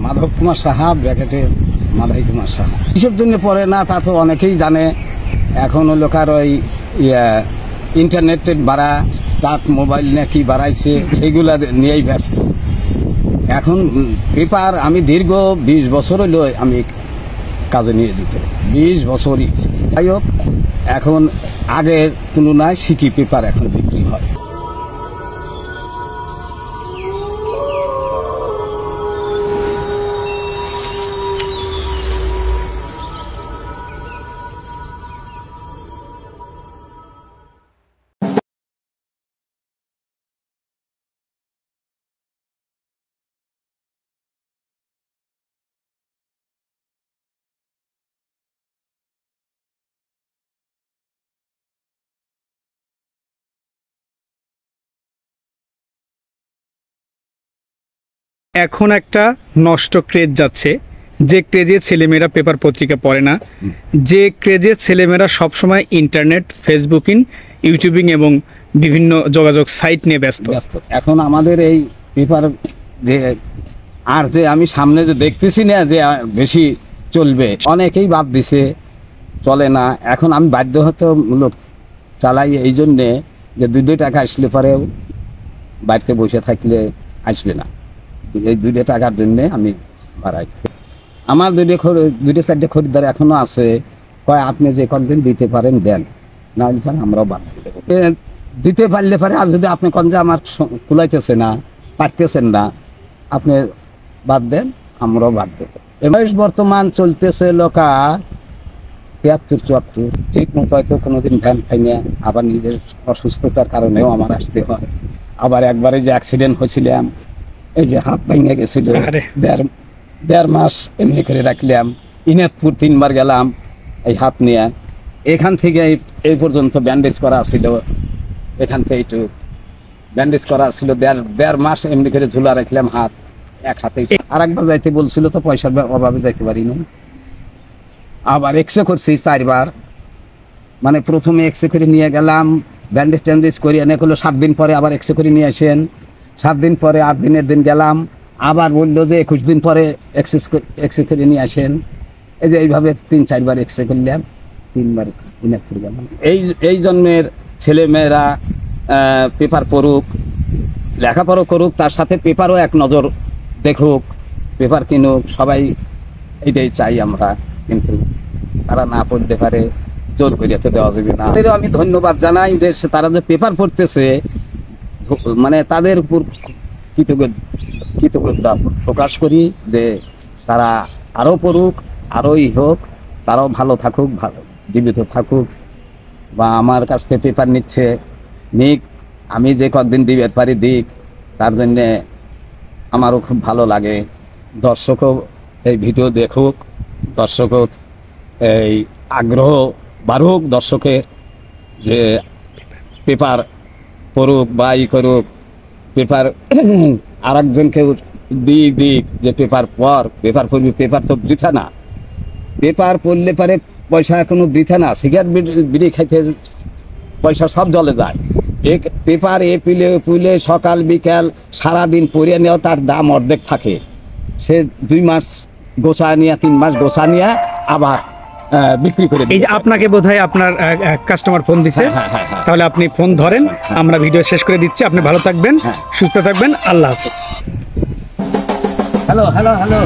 মাধব কুমার সাহা ব্র্যাকেটে মাধাই কুমার সাহা। কিসের জন্য পড়ে না তা তো অনেকেই জানে। এখন লোকার ওই ইন্টারনেটের বাড়া, টাচ মোবাইল না কি বাড়াইছে সেইগুলা নিয়েই ব্যস্ত। এখন পেপার আমি দীর্ঘ 20 বছর হইল আমি কাজে নিয়ে যেত, 20 বছরই। যাই হোক, এখন আগের তুলনায় সিকি পেপার এখন বিক্রি হয়। এখন একটা নষ্ট ক্রেজ যাচ্ছে, যে ক্রেজে ছেলেমেয়েরা পেপার পত্রিকা পড়ে না, যে ক্রেজে ছেলেমেয়েরা সবসময় ইন্টারনেট, ফেসবুকিং, ইউটিউবিং এবং বিভিন্ন যোগাযোগ সাইট নিয়ে ব্যস্ত। এখন আমাদের এই পেপার যে আর যে আমি সামনে যে দেখতেছি না যে বেশি চলবে, অনেকেই বাদ দিছে, চলে না। এখন আমি বাধ্যতামূলক চালাই এই জন্যে যে 2 টাকা আসলে পরেও বাড়িতে বসে থাকলে আসবে না, এই 2 টাকার জন্যে আমি বাড়াই। আমার 2-4টে খরিদ্দার এখনো আছে, কয় আপনি যে কদিন দিতে পারেন দেন, না হলে পরে আমরাও বাদ দিয়ে দেবো। দিতে পারলে পরে আর যদি আপনি কোন যে আমার কুলাইতেছে না, পারতেছেন না, আপনি বাদ দেন, আমরাও বাদ দেবো। এবার বর্তমান চলতেছে লোকা 73-74, ঠিক মতো হয়তো কোনোদিন ভ্যান খাই না, আবার নিজের অসুস্থতার কারণেও আমার আসতে হয়। আবার একবারে যে অ্যাক্সিডেন্ট হয়েছিলাম, এই যে হাত ভেঙে গেছিল, 1.5 মাস এমনি করে রাখলাম। ইনাদপুর 3 বার গেলাম এই হাত নিয়ে। এখান থেকে এই পর্যন্ত ব্যান্ডেজ করা ছিল, এখান থেকে একটু ব্যান্ডেজ করা ছিল। 1.5 মাস এমনি করে ঝুলা রাখলাম হাত, এক হাতে। আর একবার যাইতে বলছিল তো পয়সার অভাবে যাইতে পারিনি। আবার এক্সরে করছি 4 বার, মানে প্রথমে এক্সরে করে নিয়ে গেলাম, ব্যান্ডেজ ট্যান্ডেজ করে এনে করলো। 7 দিন পরে আবার এক্সরে করে নিয়ে আসেন। 7 দিন পরে 8 দিনের দিন গেলাম, আবার বললো যে 21 দিন পরে এক্সরে করে নিয়ে আসেন। এই যে এইভাবে 3-4 বার এক্সরে করলাম, 3 বার ইনাদপুর গেলাম। এই জন্মের ছেলে মেয়েরা পেপার পড়ুক, লেখাপড়া করুক, তার সাথে পেপারও এক নজর দেখুক, পেপার কিনুক, সবাই এইটাই চাই আমরা। কিন্তু তারা না পড়তে পারে, জোর করে তো দেওয়া যাবে না। আমি ধন্যবাদ জানাই যে তারা যে পেপার পড়তেছে, মানে তাদের উপর কৃতজ্ঞতা প্রকাশ করি যে তারা আরও পড়ুক, আরোই হোক, তারাও ভালো থাকুক, ভালো জীবিত থাকুক। বা আমার কাছ থেকে পেপার নিচ্ছে, নিক, আমি যে কদিন দিতে পারি দিক, তার জন্যে আমারও খুব ভালো লাগে। দর্শকও এই ভিডিও দেখুক, দর্শকও এই আগ্রহ বাড়ুক দর্শকের, যে পেপার পড়ুক বা করুক, পেপার আর একজনকেও দিক যে পেপার পড়, পেপার পড়বি। পেপার তো বৃথা না, পেপার পড়লে পারে পয়সা কোনো বৃথা না। সিগারেট বিড়ি খাইতে পয়সা সব জলে যায়। পেপার পুলে সকাল বিকাল সারাদিন পড়িয়ে নেওয়া, তার দাম অর্ধেক থাকে। সে 2 মাস গোছা নিয়ে, 3 মাস গোছা নিয়ে আবার বিক্রি করে। এই যে আপনাকে বোধহয় আপনার কাস্টমার ফোন দিচ্ছে, তাহলে আপনি ফোন ধরেন, আমরা ভিডিও শেষ করে দিচ্ছি। আপনি ভালো থাকবেন, সুস্থ থাকবেন, আল্লাহ হাফেজ। হ্যালো।